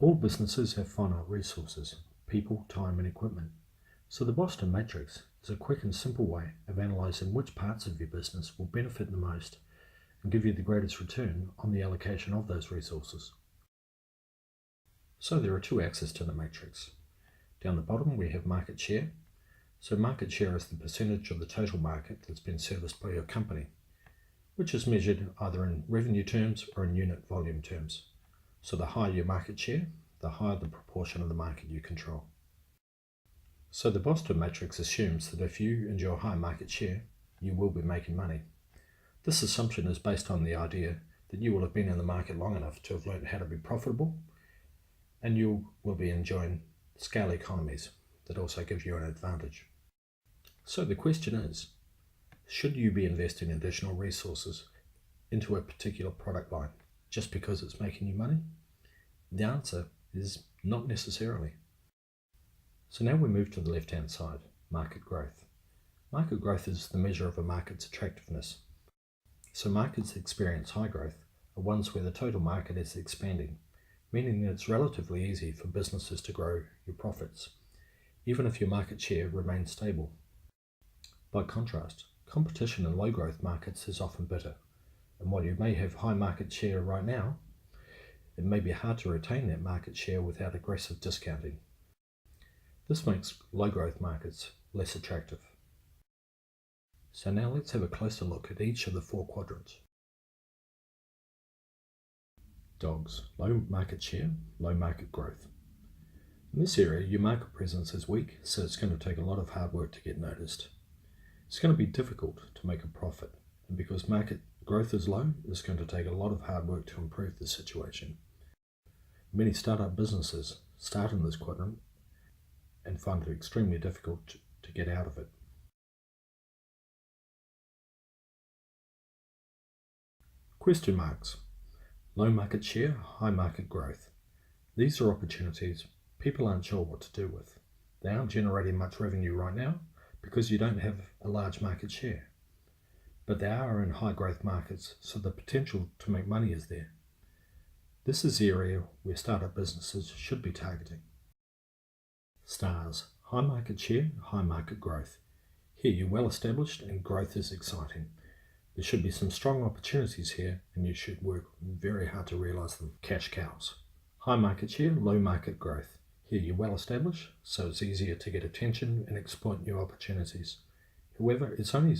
All businesses have finite resources, people, time and equipment. So the Boston Matrix is a quick and simple way of analysing which parts of your business will benefit the most and give you the greatest return on the allocation of those resources. So there are two axes to the matrix. Down the bottom we have market share. So market share is the percentage of the total market that's been serviced by your company, which is measured either in revenue terms or in unit volume terms. So the higher your market share, the higher the proportion of the market you control. So the Boston Matrix assumes that if you enjoy high market share, you will be making money. This assumption is based on the idea that you will have been in the market long enough to have learned how to be profitable, and you will be enjoying scale economies that also give you an advantage. So the question is, should you be investing additional resources into a particular product line just because it's making you money? The answer is not necessarily. So now we move to the left-hand side, market growth. Market growth is the measure of a market's attractiveness. So markets that experience high growth are ones where the total market is expanding, meaning that it's relatively easy for businesses to grow your profits, even if your market share remains stable. By contrast, competition in low growth markets is often bitter, and while you may have high market share right now, it may be hard to retain that market share without aggressive discounting. This makes low growth markets less attractive. So now let's have a closer look at each of the four quadrants. Dogs, low market share, low market growth. In this area, your market presence is weak, so it's going to take a lot of hard work to get noticed. It's going to be difficult to make a profit, and because market growth is low, it's going to take a lot of hard work to improve the situation. Many startup businesses start in this quadrant and find it extremely difficult to get out of it. Question marks. Low market share, high market growth. These are opportunities people aren't sure what to do with. They aren't generating much revenue right now because you don't have a large market share. But they are in high growth markets, so the potential to make money is there. This is the area where startup businesses should be targeting. Stars, high market share, high market growth. Here you're well established and growth is exciting. There should be some strong opportunities here and you should work very hard to realise them. Cash cows, high market share, low market growth. Here you're well established, so it's easier to get attention and exploit new opportunities. However, it's only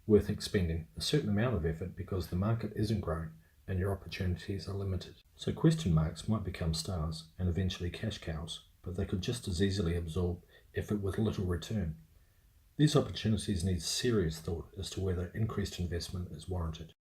worth expending a certain amount of effort because the market isn't growing and your opportunities are limited. So question marks might become stars and eventually cash cows, but they could just as easily absorb effort with little return. These opportunities need serious thought as to whether increased investment is warranted.